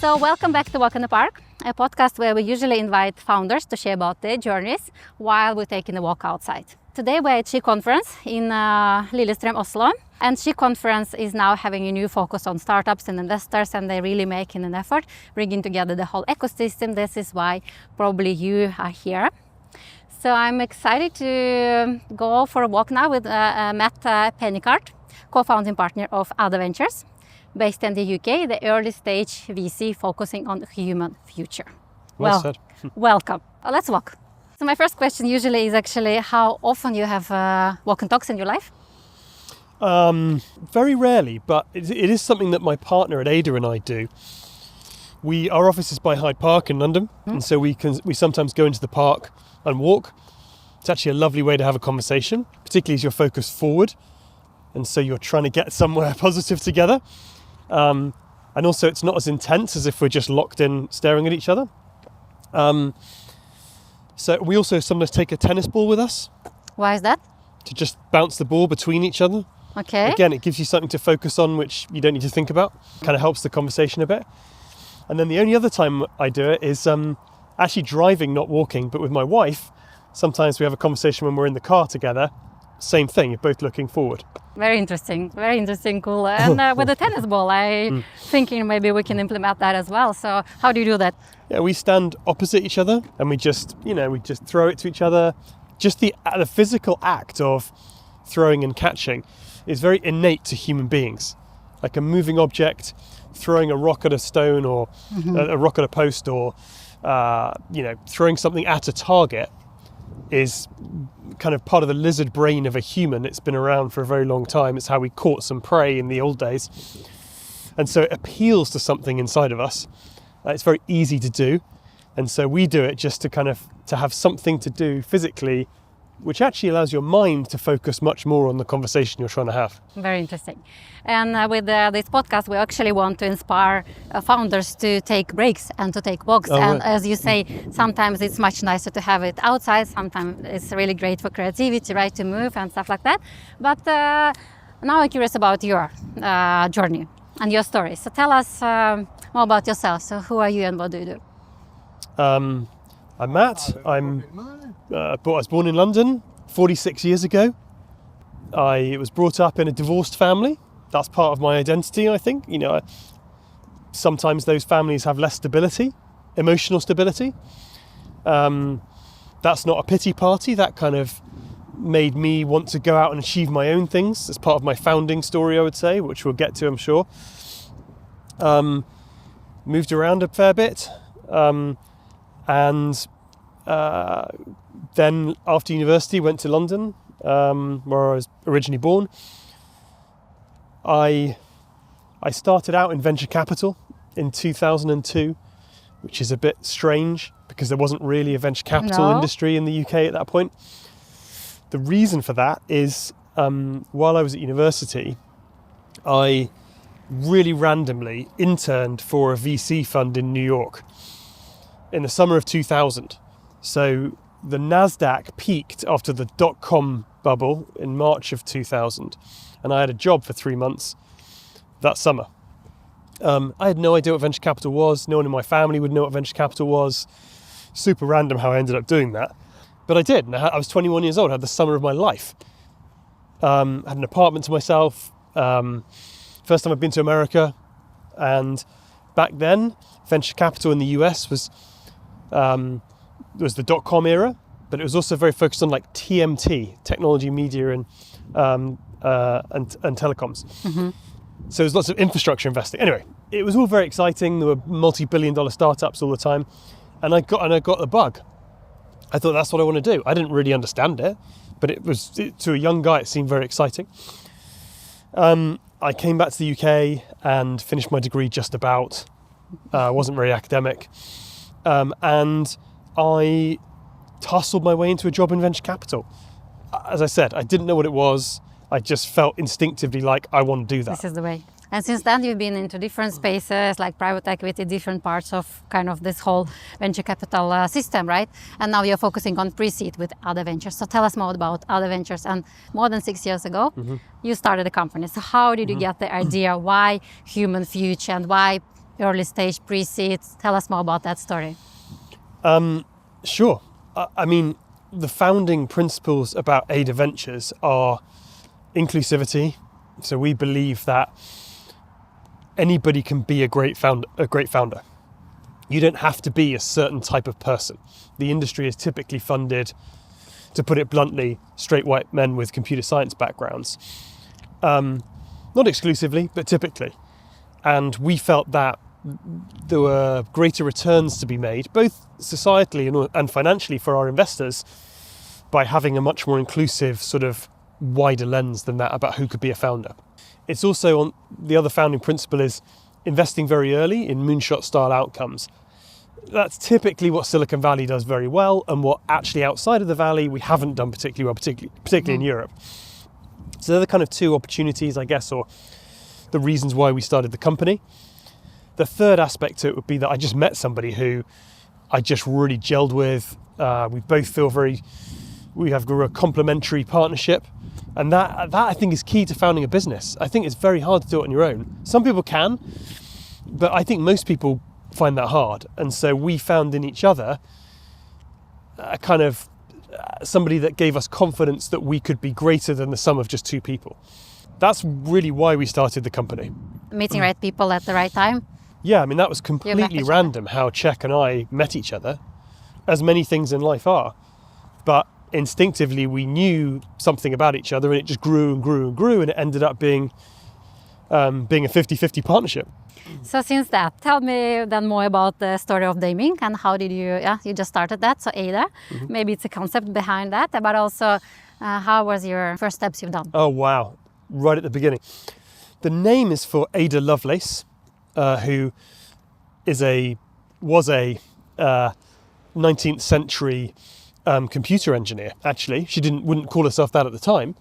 So welcome back to Walk in the Park, a podcast where we usually invite founders to share about their journeys while we're taking a walk outside. Today we're at She Conference in Lillestrøm, Oslo. And She Conference is now having a new focus on startups and investors, and they're really making an effort, bringing together the whole ecosystem. This is why probably you are here. So I'm excited to go for a walk now with Matt Penneycard, co-founding partner of Ada Ventures, based in the UK, the early stage VC focusing on human future. Well said. Welcome. Let's walk. So my first question usually is actually how often you have walk and talks in your life? Very rarely, but it is something that my partner at Ada and I do. Our office is by Hyde Park in London, and so we sometimes go into the park and walk. It's actually a lovely way to have a conversation, particularly as you're focused forward, and so you're trying to get somewhere positive together. And also it's not as intense as if we're just locked in staring at each other. So we also sometimes take a tennis ball with us. Why is that? To just bounce the ball between each other. Okay. Again, it gives you something to focus on, which you don't need to think about. Kind of helps the conversation a bit. And then the only other time I do it is actually driving, not walking, but with my wife. Sometimes we have a conversation when we're in the car together. Same thing, you're both looking forward. Very interesting, cool. And with the tennis ball, I'm thinking maybe we can implement that as well. So how do you do that? Yeah, we stand opposite each other and we just throw it to each other. Just the physical act of throwing and catching is very innate to human beings. Like a moving object, throwing a rock at a stone or a rock at a post, or throwing something at a target is kind of part of the lizard brain of a human. It's been around for a very long time. It's how we caught some prey in the old days. And so it appeals to something inside of us. It's very easy to do. And so we do it just to have something to do physically, which actually allows your mind to focus much more on the conversation you're trying to have. Very interesting. And with this podcast, we actually want to inspire founders to take breaks and to take walks. And right. As you say, sometimes it's much nicer to have it outside. Sometimes it's really great for creativity, right, to move and stuff like that. But now I'm curious about your journey and your story. So tell us more about yourself. So who are you and what do you do? I'm Matt. I was born in London 46 years ago. I was brought up in a divorced family. That's part of my identity, I think. Sometimes those families have less stability, emotional stability. That's not a pity party. That kind of made me want to go out and achieve my own things. It's part of my founding story, I would say, which we'll get to, I'm sure. Moved around a fair bit. And then after university went to London, where I was originally born. I started out in venture capital in 2002, which is a bit strange because there wasn't really a venture capital industry in the UK at that point. The reason for that is while I was at university, I really randomly interned for a VC fund in New York in the summer of 2000. So the NASDAQ peaked after the dot-com bubble in March of 2000. And I had a job for 3 months that summer. I had no idea what venture capital was. No one in my family would know what venture capital was. Super random how I ended up doing that. But I did. And I was 21 years old. I had the summer of my life. Had an apartment to myself. First time I've been to America. And back then, venture capital in the US was the dot-com era, but it was also very focused on like TMT, technology, media, and telecoms. So there's lots of infrastructure investing. Anyway, it was all very exciting. There were multi-billion-dollar startups all the time, and I got the bug. I thought that's what I want to do. I didn't really understand it, but to a young guy, it seemed very exciting. I came back to the UK and finished my degree just about. Wasn't very academic. And I tussled my way into a job in venture capital. As I said, I didn't know what it was. I just felt instinctively like I want to do that. This is the way. And since then you've been into different spaces like private equity, different parts of kind of this whole venture capital system, right? And now you're focusing on pre-seed with Ada Ventures. So tell us more about Ada Ventures. And more than 6 years ago, you started a company. So how did you get the idea? Why human future and why early stage pre-seed. Tell us more about that story. Sure. I mean, the founding principles about Ada Ventures are inclusivity. So we believe that anybody can be a great founder. You don't have to be a certain type of person. The industry is typically funded, to put it bluntly, straight white men with computer science backgrounds. Not exclusively, but typically. And we felt that there were greater returns to be made, both societally and financially for our investors, by having a much more inclusive sort of wider lens than that about who could be a founder. It's also on the other founding principle is investing very early in moonshot style outcomes. That's typically what Silicon Valley does very well, and what actually outside of the Valley we haven't done particularly well, particularly in Europe. So they're the kind of two opportunities, I guess, or the reasons why we started the company. The third aspect to it would be that I just met somebody who I just really gelled with. We both feel we have a complementary partnership. And that I think is key to founding a business. I think it's very hard to do it on your own. Some people can, but I think most people find that hard. And so we found in each other a kind of somebody that gave us confidence that we could be greater than the sum of just two people. That's really why we started the company. Meeting right people at the right time? Yeah, I mean, that was completely random how Czech and I met each other, as many things in life are. But instinctively, we knew something about each other, and it just grew and grew and grew, and it ended up being a 50-50 partnership. So since that, tell me then more about the story of naming and how did you just started that, so Ada. Maybe it's a concept behind that, but also how was your first steps you've done? Oh, wow. Right at the beginning. The name is for Ada Lovelace, who was a 19th century computer engineer, actually. She wouldn't call herself that at the time,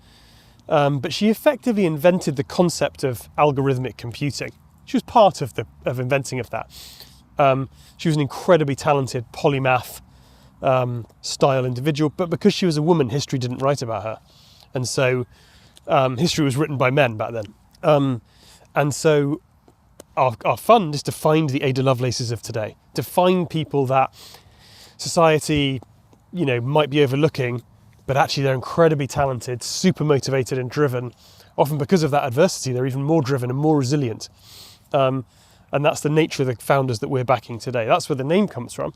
but she effectively invented the concept of algorithmic computing. She was part of inventing of that. She was an incredibly talented polymath style individual, but because she was a woman, history didn't write about her. And so history was written by men back then. And so our fund is to find the Ada Lovelaces of today, to find people that society, might be overlooking, but actually they're incredibly talented, super motivated and driven. Often because of that adversity, they're even more driven and more resilient. And that's the nature of the founders that we're backing today. That's where the name comes from.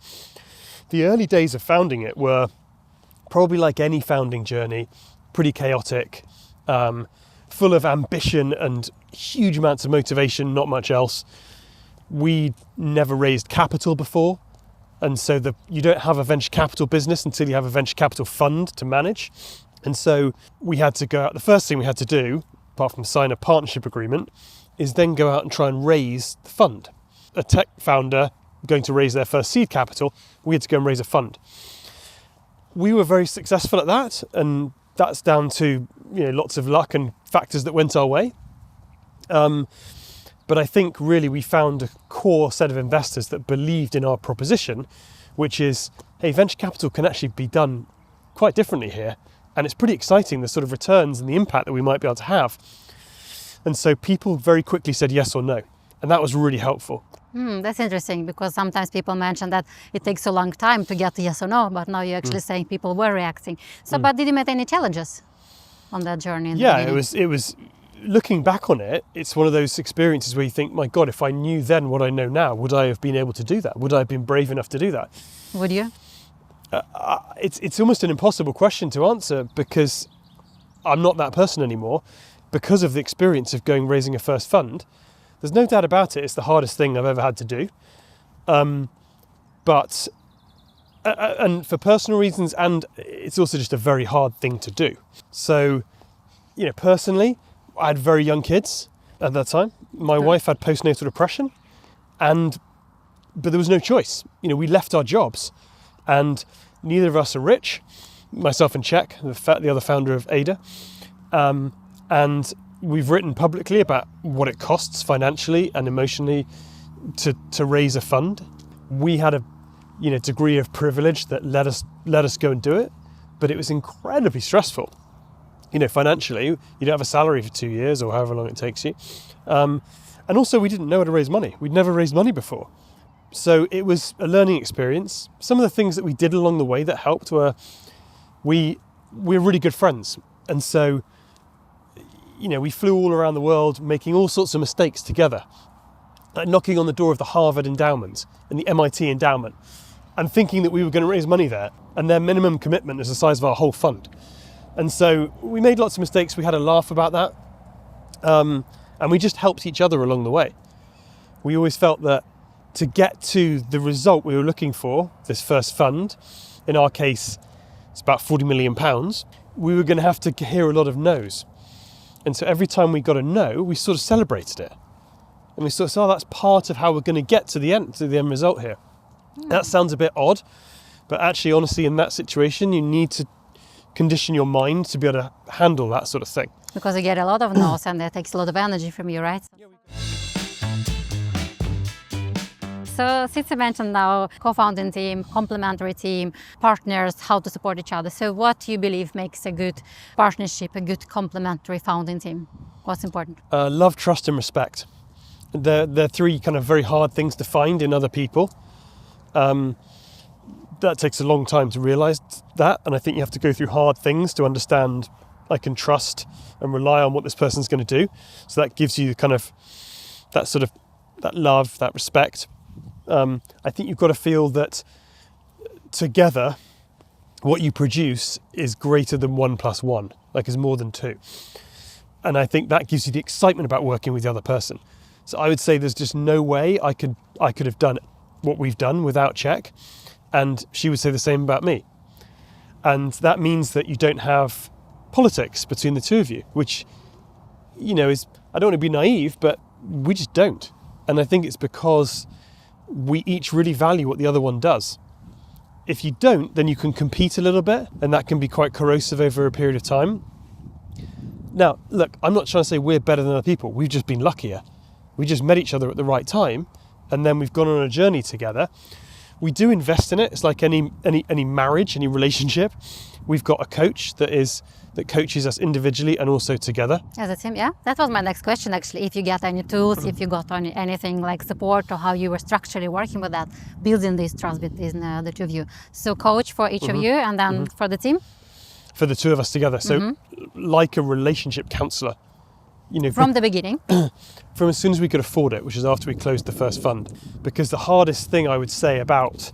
The early days of founding it were probably like any founding journey, pretty chaotic, full of ambition and huge amounts of motivation, not much else. We never raised capital before. And so you don't have a venture capital business until you have a venture capital fund to manage. And so we had to go out. The first thing we had to do, apart from sign a partnership agreement, is then go out and try and raise the fund. A tech founder going to raise their first seed capital, we had to go and raise a fund. We were very successful at that, and that's down to lots of luck and factors that went our way. But I think really we found a core set of investors that believed in our proposition, which is, hey, venture capital can actually be done quite differently here. And it's pretty exciting, the sort of returns and the impact that we might be able to have. And so people very quickly said yes or no. And that was really helpful. That's interesting, because sometimes people mention that it takes a long time to get yes or no, but now you're actually saying people were reacting. So, but did you meet any challenges on that journey? It was looking back on it, it's one of those experiences where you think, my God, if I knew then what I know now, would I have been able to do that? Would I have been brave enough to do that? Would you? It's almost an impossible question to answer, because I'm not that person anymore. Because of the experience of raising a first fund, there's no doubt about it, it's the hardest thing I've ever had to do. But for personal reasons, and it's also just a very hard thing to do. So, personally, I had very young kids at that time. My wife had postnatal depression, but there was no choice. We left our jobs, and neither of us are rich. Myself and Czech, the other founder of Ada, and we've written publicly about what it costs financially and emotionally to raise a fund. We had a degree of privilege that let us go and do it, but it was incredibly stressful. Financially, you don't have a salary for 2 years or however long it takes you. And also we didn't know how to raise money. We'd never raised money before. So it was a learning experience. Some of the things that we did along the way that helped were we're really good friends. And so, we flew all around the world making all sorts of mistakes together. Like knocking on the door of the Harvard endowment and the MIT endowment and thinking that we were going to raise money there. And their minimum commitment is the size of our whole fund. And so we made lots of mistakes. We had a laugh about that. And we just helped each other along the way. We always felt that to get to the result we were looking for, this first fund, in our case, it's about £40 million, we were going to have to hear a lot of no's. And so every time we got a no, we sort of celebrated it. And we sort of said, that's part of how we're going to get to the end result here. That sounds a bit odd, but actually, honestly, in that situation, you need to condition your mind to be able to handle that sort of thing. Because you get a lot of no's and that takes a lot of energy from you, right? So since you mentioned now co-founding team, complementary team, partners, how to support each other. So what do you believe makes a good partnership, a good complementary founding team? What's important? Love, trust and respect. They're three kind of very hard things to find in other people. That takes a long time to realise that, and I think you have to go through hard things to understand I can trust and rely on what this person's going to do. So that gives you kind of that love, that respect. I think you've got to feel that together what you produce is greater than 1 + 1, like is more than 2. And I think that gives you the excitement about working with the other person. So I would say there's just no way I could have done what we've done without Czech, and she would say the same about me. And that means that you don't have politics between the two of you, which, is, I don't want to be naive, but we just don't. And I think it's because we each really value what the other one does. If you don't, then you can compete a little bit, and that can be quite corrosive over a period of time. Now, look, I'm not trying to say we're better than other people. We've just been luckier. We just met each other at the right time, and then we've gone on a journey together. We do invest in it. It's like any marriage, any relationship. We've got a coach that coaches us individually and also together. As a team, yeah. That was my next question, actually. If you get any tools, if you got anything like support, or how you were structurally working with that, building this trust between the two of you. So coach for each of you, and then for the team? For the two of us together. So like a relationship counsellor. From the beginning? From as soon as we could afford it, which is after we closed the first fund. Because the hardest thing I would say about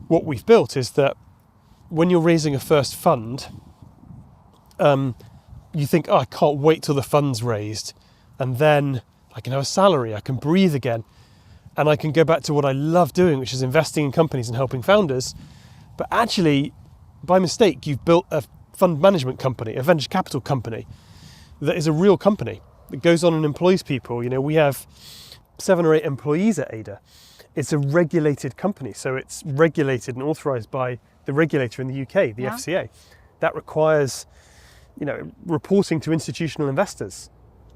what we've built is that when you're raising a first fund, you think, I can't wait till the fund's raised, and then I can have a salary, I can breathe again, and I can go back to what I love doing, which is investing in companies and helping founders. But actually, by mistake, you've built a fund management company, a venture capital company, that is a real company that goes on and employs people. We have 7 or 8 employees at Ada. It's a regulated company, so it's regulated and authorised by the regulator in the UK, the FCA. That requires, reporting to institutional investors.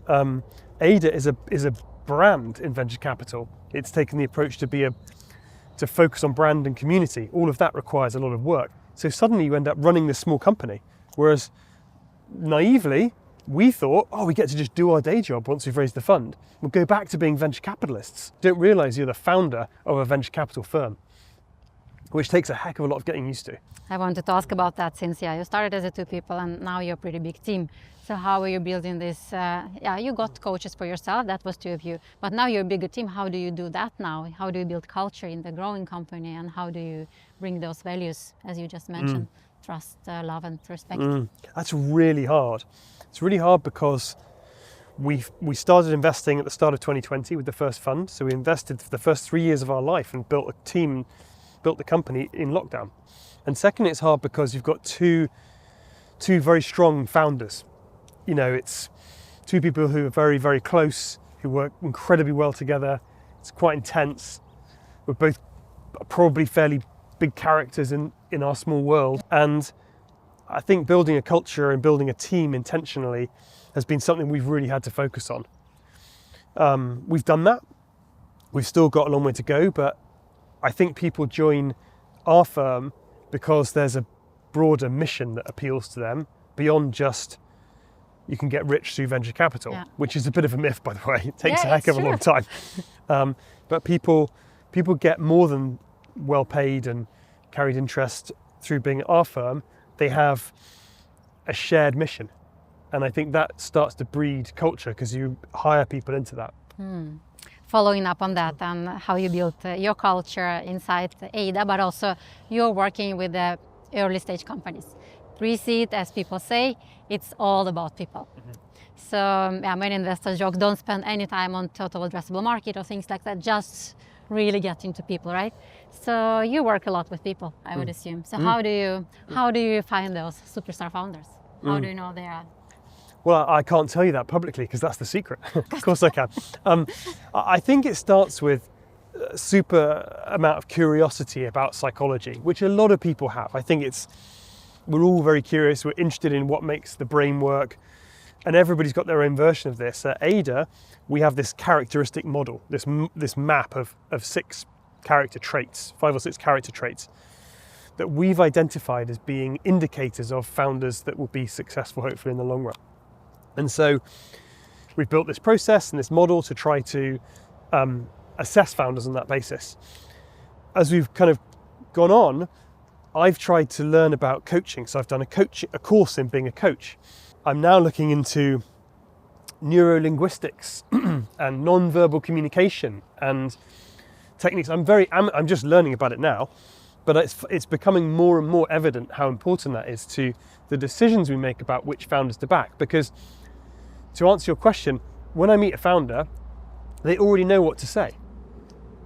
Ada is a brand in venture capital. It's taken the approach to focus on brand and community. All of that requires a lot of work. So suddenly you end up running this small company, whereas naively, we thought, we get to just do our day job once we've raised the fund. We'll go back to being venture capitalists. Don't realise you're the founder of a venture capital firm, which takes a heck of a lot of getting used to. I wanted to ask about that since, you started as 2 people and now you're a pretty big team. So how are you building this? You got coaches for yourself, that was 2 of you. But now you're a bigger team. How do you do that now? How do you build culture in the growing company? And how do you bring those values, as you just mentioned, trust, love and respect? That's really hard. It's really hard because we started investing at the start of 2020 with the first fund. So we invested for the first 3 years of our life and built a team, built the company in lockdown. And second, it's hard because you've got two very strong founders. It's 2 people who are very, very close, who work incredibly well together. It's quite intense. We're both probably fairly big characters in our small world. And I think building a culture and building a team intentionally has been something we've really had to focus on. We've done that. We've still got a long way to go, but I think people join our firm because there's a broader mission that appeals to them beyond just you can get rich through venture capital, which is a bit of a myth, by the way. It takes a heck of a long time. But people get more than well paid and carried interest through being at our firm. They have a shared mission. And I think that starts to breed culture because you hire people into that. Following up on that and how you built your culture inside Ada, but also you're working with the early stage companies. Pre-seed, as people say, it's all about people. So many investors joke, don't spend any time on total addressable market or things like that, just really get into people, right? So you work a lot with people, I would assume. So how do you find those superstar founders? How do you know they are? Well, I can't tell you that publicly because that's the secret. Of course I can. I think it starts with a super amount of curiosity about psychology, which a lot of people have. I think we're all very curious. We're interested in what makes the brain work, and everybody's got their own version of this. At Ada, we have this characteristic model, this map of 5 or 6 character traits that we've identified as being indicators of founders that will be successful, hopefully, in the long run. And so we've built this process and this model to try to assess founders on that basis. As we've kind of gone on, I've tried to learn about coaching. So I've done a course in being a coach. I'm now looking into neurolinguistics and non-verbal communication and techniques. I'm just learning about it now, but it's becoming more and more evident how important that is to the decisions we make about which founders to back. Because to answer your question, when I meet a founder, they already know what to say.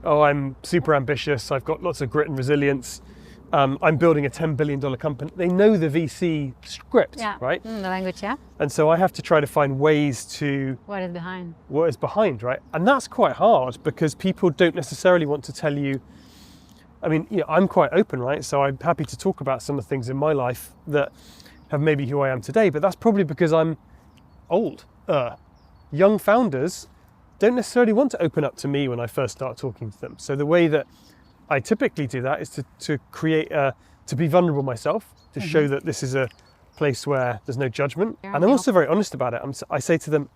Oh, I'm super ambitious. I've got lots of grit and resilience. I'm building a $10 billion company. They know the VC script, right? The language, And so I have to try to find ways to... What is behind, right? And that's quite hard because people don't necessarily want to tell you... I mean, I'm quite open, right? So I'm happy to talk about some of the things in my life that have maybe who I am today, but that's probably because I'm old. Young founders don't necessarily want to open up to me when I first start talking to them. So the way that I typically do that is to create to be vulnerable myself, to show that this is a place where there's no judgment. And I'm also very honest about it. I say to them,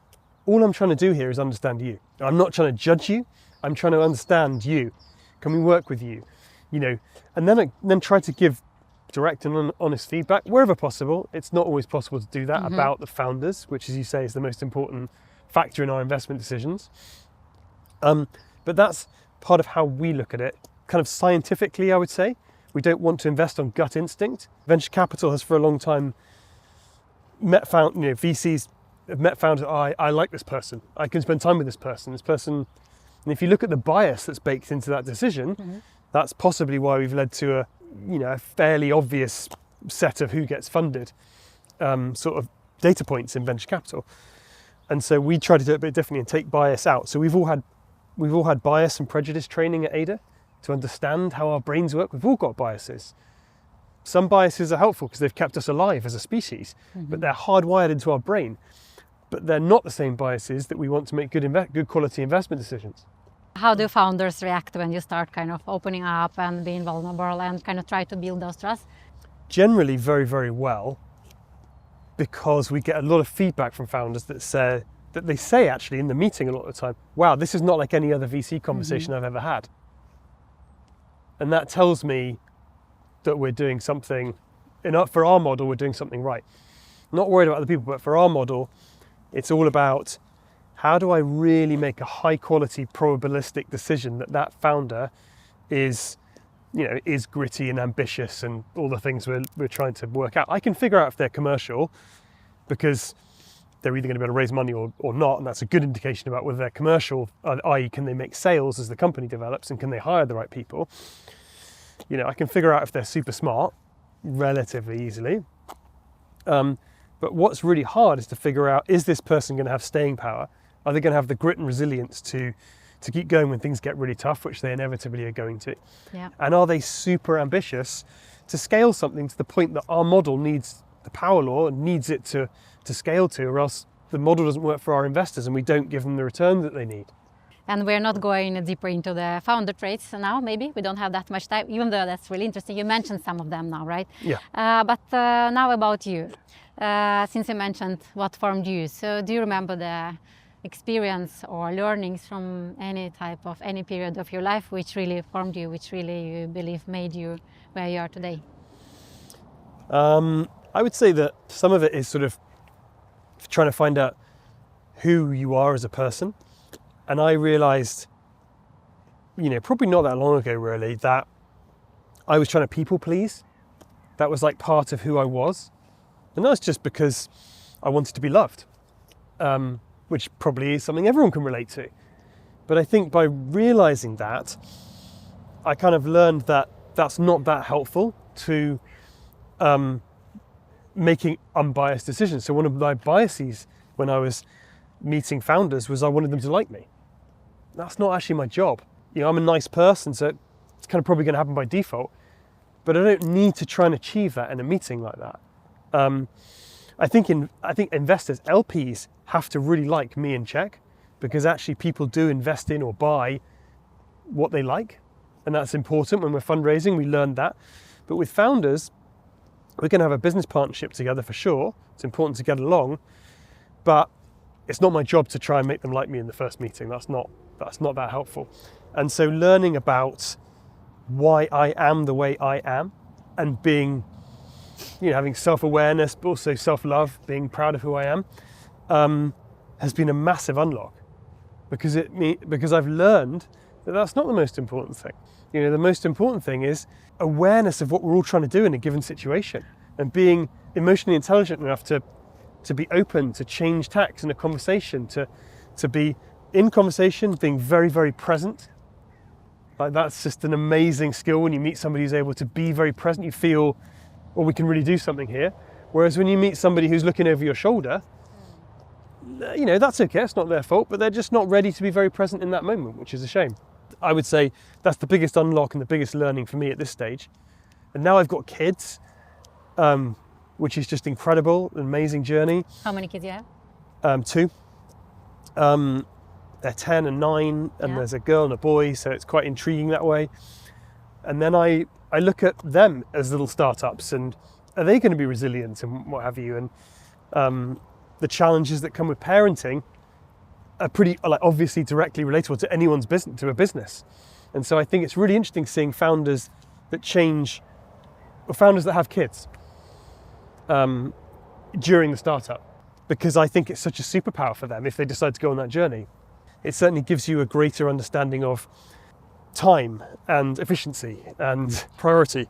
all I'm trying to do here is understand you. I'm not trying to judge you. I'm trying to understand you. Can we work with you? And then try to give direct and honest feedback wherever possible. It's not always possible to do that about the founders, which, as you say, is the most important factor in our investment decisions. But that's part of how we look at it. Kind of scientifically, I would say. We don't want to invest on gut instinct. Venture capital has for a long time VCs have met founders. I like this person. I can spend time with this person. And if you look at the bias that's baked into that decision, that's possibly why we've led to a fairly obvious set of who gets funded sort of data points in venture capital. And so we try to do it a bit differently and take bias out. So we've all had bias and prejudice training at Ada to understand how our brains work. We've all got biases. Some biases are helpful because they've kept us alive as a species, but they're hardwired into our brain. But they're not the same biases that we want to make good quality investment decisions. How do founders react when you start kind of opening up and being vulnerable and kind of try to build those trust? Generally very, very well, because we get a lot of feedback from founders that they say actually in the meeting a lot of the time, wow, this is not like any other VC conversation I've ever had. And that tells me that we're doing something, for our model, we're doing something right. Not worried about other people, but for our model, it's all about how do I really make a high quality probabilistic decision that founder is gritty and ambitious and all the things we're trying to work out. I can figure out if they're commercial because they're either going to be able to raise money or not, and that's a good indication about whether they're commercial, i.e. can they make sales as the company develops and can they hire the right people. I can figure out if they're super smart relatively easily. But what's really hard is to figure out, is this person going to have staying power? Are they going to have the grit and resilience to keep going when things get really tough, which they inevitably are going to? Yeah. And are they super ambitious to scale something to the point that our model needs, the power law needs it to scale to, or else the model doesn't work for our investors and we don't give them the return that they need. And we're not going deeper into the founder traits now, maybe. We don't have that much time, even though that's really interesting. You mentioned some of them now, right? Yeah. But now about you. since you mentioned what formed you, so do you remember the experience or learnings from any period of your life which really formed you, which really you believe made you where you are today? I would say that some of it is sort of trying to find out who you are as a person. And I realized, probably not that long ago really, that I was trying to people please. That was like part of who I was. And that's just because I wanted to be loved, which probably is something everyone can relate to. But I think by realizing that, I kind of learned that that's not that helpful to making unbiased decisions. So one of my biases when I was meeting founders was I wanted them to like me. That's not actually my job. I'm a nice person, so it's kind of probably going to happen by default. But I don't need to try and achieve that in a meeting like that. I think investors, LPs, have to really like me in check, because actually people do invest in or buy what they like, and that's important. When we're fundraising, we learned that. But with founders, we're going to have a business partnership together for sure. It's important to get along, but it's not my job to try and make them like me in the first meeting. That's not that helpful. And so learning about why I am the way I am, and being, having self-awareness, but also self-love, being proud of who I am, has been a massive unlock, because I've learned that that's not the most important thing. The most important thing is awareness of what we're all trying to do in a given situation, and being emotionally intelligent enough to be open to change tacks in a conversation, to be in conversation, being very, very present. Like, that's just an amazing skill. When you meet somebody who's able to be very present, you feel, well, we can really do something here. Whereas when you meet somebody who's looking over your shoulder, that's okay, it's not their fault, but they're just not ready to be very present in that moment, which is a shame. I would say that's the biggest unlock and the biggest learning for me at this stage. And now I've got kids, which is just incredible, an amazing journey. How many kids do you have? 2. They're 10 and 9, and there's a girl and a boy, so it's quite intriguing that way. And then I look at them as little startups, and are they going to be resilient and what have you? And the challenges that come with parenting are pretty, obviously directly relatable to anyone's business, to a business. And so I think it's really interesting seeing founders that change, or founders that have kids during the startup, because I think it's such a superpower for them if they decide to go on that journey. It certainly gives you a greater understanding of time and efficiency and priority.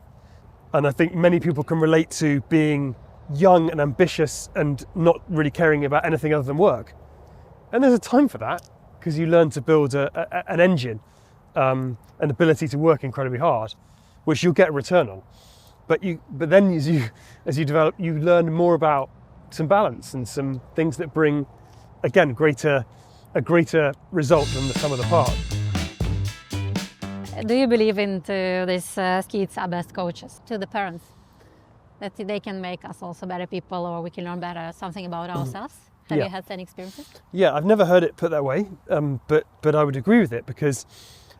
And I think many people can relate to being young and ambitious and not really caring about anything other than work. And there's a time for that, because you learn to build an engine, an ability to work incredibly hard, which you'll get a return on. But then as you develop, you learn more about some balance and some things that bring, again, a greater result than the sum of the parts. Do you believe into these kids are best coaches to the parents, that they can make us also better people, or we can learn better something about ourselves? Have you had any experiences? Yeah, I've never heard it put that way, but I would agree with it, because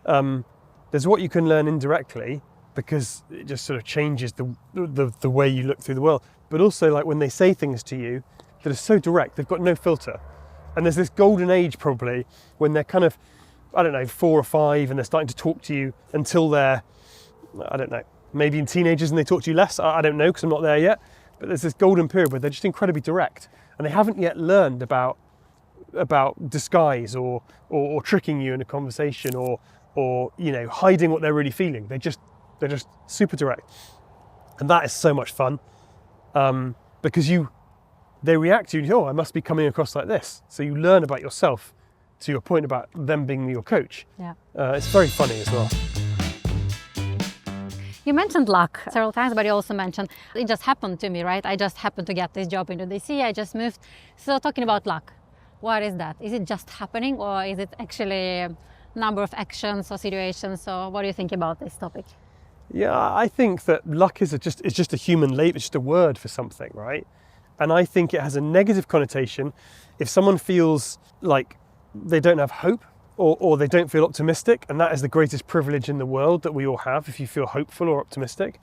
there's what you can learn indirectly, because it just sort of changes the way you look through the world. But also, like, when they say things to you that are so direct, they've got no filter. And there's this golden age probably when they're kind of, 4 or 5, and they're starting to talk to you until they're, maybe in teenagers and they talk to you less. I don't know, because I'm not there yet. But there's this golden period where they're just incredibly direct, and they haven't yet learned about disguise or tricking you in a conversation or hiding what they're really feeling. They're just super direct, and that is so much fun, because they react to you. Oh, I must be coming across like this. So you learn about yourself, to your point about them being your coach. Yeah, it's very funny as well. You mentioned luck several times, but you also mentioned it just happened to me, right? I just happened to get this job into DC. I just moved. So talking about luck, what is that? Is it just happening, or is it actually a number of actions or situations? So what do you think about this topic? Yeah, I think that luck is just a human label. It's just a word for something, right? And I think it has a negative connotation if someone feels like they don't have hope, or they don't feel optimistic, and that is the greatest privilege in the world that we all have. If you feel hopeful or optimistic,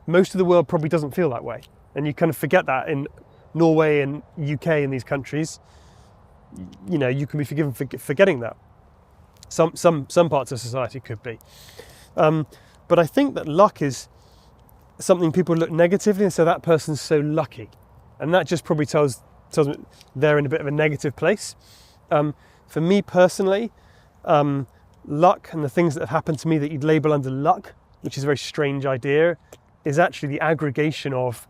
most of the world probably doesn't feel that way, and you kind of forget that in Norway and UK and these countries, you know, you can be forgiven for forgetting that. Some parts of society could be. But I think that luck is something people look negatively and say that person's so lucky. And that just probably tells me they're in a bit of a negative place. For me personally, luck and the things that have happened to me that you'd label under luck, which is a very strange idea, is actually the aggregation of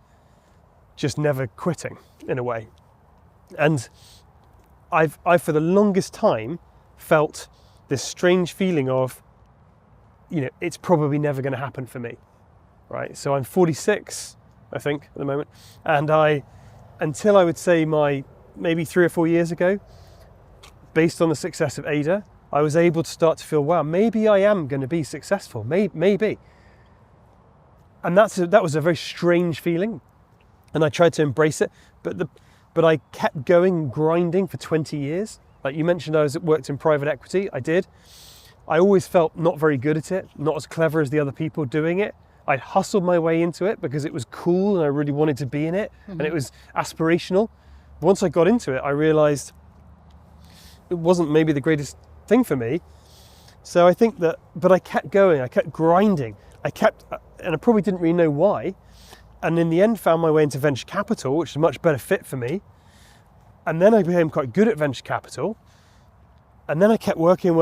just never quitting in a way. And I've for the longest time felt this strange feeling of, you know, it's probably never going to happen for me, right? So I'm 46, I think, at the moment, and until I would say maybe 3 or 4 years ago, based on the success of Ada, I was able to start to feel, wow, maybe I am going to be successful, maybe. And that was a very strange feeling, and I tried to embrace it, but I kept going, grinding for 20 years. Like you mentioned, I worked in private equity. I did. I always felt not very good at it, not as clever as the other people doing it. I hustled my way into it because it was cool and I really wanted to be in it, and it was aspirational. Once I got into it, I realized it wasn't maybe the greatest thing for me. So I think that, but I kept going, I kept grinding, and I probably didn't really know why. And in the end, found my way into venture capital, which is a much better fit for me. And then I became quite good at venture capital. And then I kept working,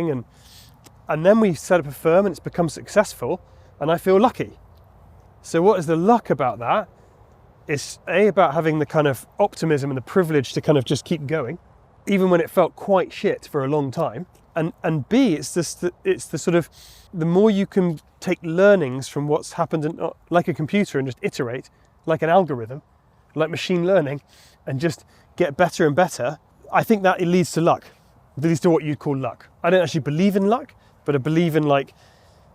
and then we set up a firm and it's become successful, and I feel lucky. So what is the luck about that? It's about having the kind of optimism and the privilege to kind of just keep going, even when it felt quite shit for a long time. And B, it's the sort of, the more you can take learnings from what's happened, and like a computer, and just iterate, like an algorithm, like machine learning, and just get better and better, I think that it leads to luck. It leads to what you'd call luck. I don't actually believe in luck, but I believe in, like,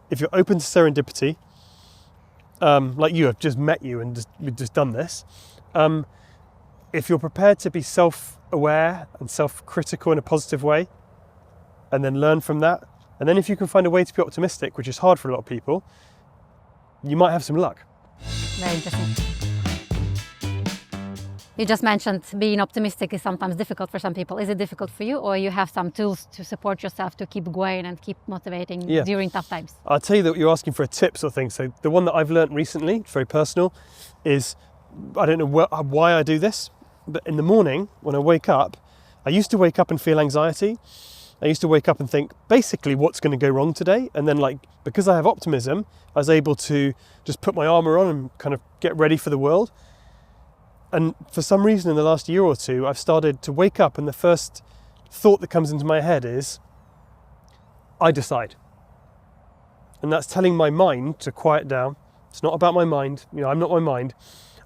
if you're open to serendipity, like you have just met you and we've just done this, if you're prepared to be self-aware and self-critical in a positive way, and then learn from that, and then if you can find a way to be optimistic, which is hard for a lot of people, you might have some luck. Very interesting. You just mentioned being optimistic is sometimes difficult for some people. Is it difficult for you, or you have some tools to support yourself to keep going and keep motivating during tough times? I'll tell you that you're asking for a tip sort of thing. So the one that I've learned recently, it's very personal, is, I don't know why I do this, but in the morning when I wake up, I used to wake up and feel anxiety. I used to wake up and think, basically, what's going to go wrong today? And then, like, because I have optimism, I was able to just put my armour on and kind of get ready for the world. And for some reason in the last year or two, I've started to wake up and the first thought that comes into my head is, I decide. And that's telling my mind to quiet down. It's not about my mind. You know, I'm not my mind.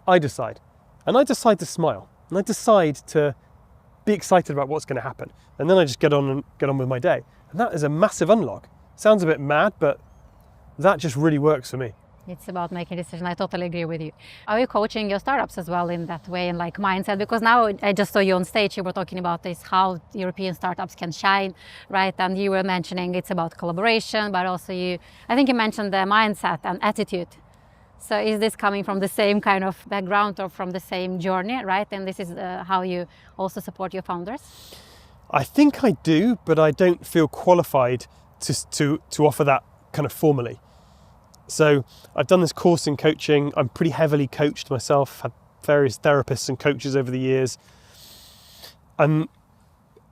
I decide. And I decide to smile. And I decide to be excited about what's going to happen. And then I just get on with my day. And that is a massive unlock. Sounds a bit mad, but that just really works for me. It's about making a decision. I totally agree with you. Are you coaching your startups as well in that way, and like mindset? Because now I just saw you on stage, you were talking about this, how European startups can shine, right? And you were mentioning it's about collaboration, but also I think you mentioned the mindset and attitude. So is this coming from the same kind of background or from the same journey, right? And this is how you also support your founders? I think I do, but I don't feel qualified to offer that kind of formally. So I've done this course in coaching. I'm pretty heavily coached myself, had various therapists and coaches over the years. And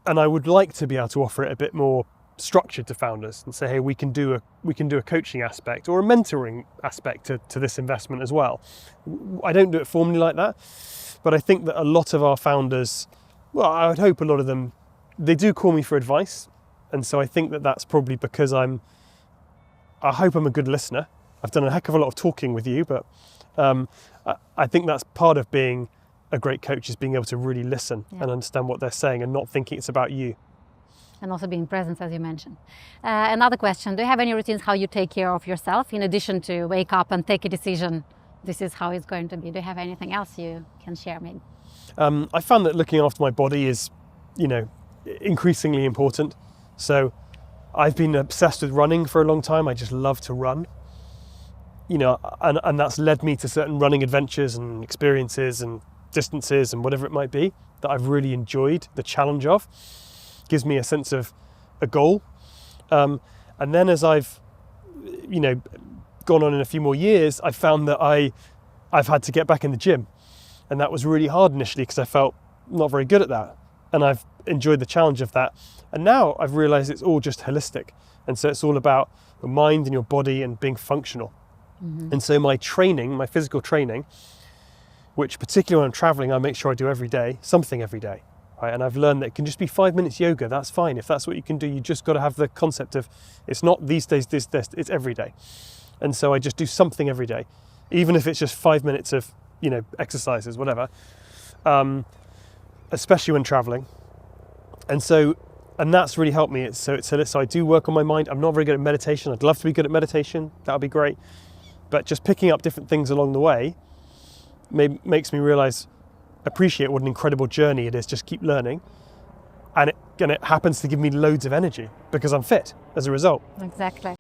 I would like to be able to offer it a bit more structured to founders and say, hey, we can do a coaching aspect or a mentoring aspect to this investment as well. I don't do it formally like that, but I think that a lot of our founders, well, I would hope a lot of them, they do call me for advice. And so I think that that's probably because I hope I'm a good listener. I've done a heck of a lot of talking with you, but I think that's part of being a great coach, is being able to really listen and understand what they're saying and not thinking it's about you. And also being present, as you mentioned. Another question, do you have any routines how you take care of yourself in addition to wake up and take a decision, this is how it's going to be? Do you have anything else you can share maybe? I found that looking after my body is, increasingly important. So I've been obsessed with running for a long time. I just love to run, and that's led me to certain running adventures and experiences, and distances and whatever it might be that I've really enjoyed the challenge of. Gives me a sense of a goal. And then as I've, gone on in a few more years, I found that I've had to get back in the gym. And that was really hard initially because I felt not very good at that. And I've enjoyed the challenge of that. And now I've realized it's all just holistic. And so it's all about your mind and your body and being functional. Mm-hmm. And so my training, my physical training, which particularly when I'm traveling, I make sure I do every day, something every day. Right? And I've learned that it can just be 5 minutes yoga. That's fine. If that's what you can do, you just got to have the concept of it's not these days, this, it's every day. And so I just do something every day, even if it's just 5 minutes of, exercises, whatever, especially when traveling. And that's really helped me. So I do work on my mind. I'm not very good at meditation. I'd love to be good at meditation. That would be great. But just picking up different things along the way makes me appreciate what an incredible journey it is. Just keep learning. And it happens to give me loads of energy because I'm fit as a result. Exactly.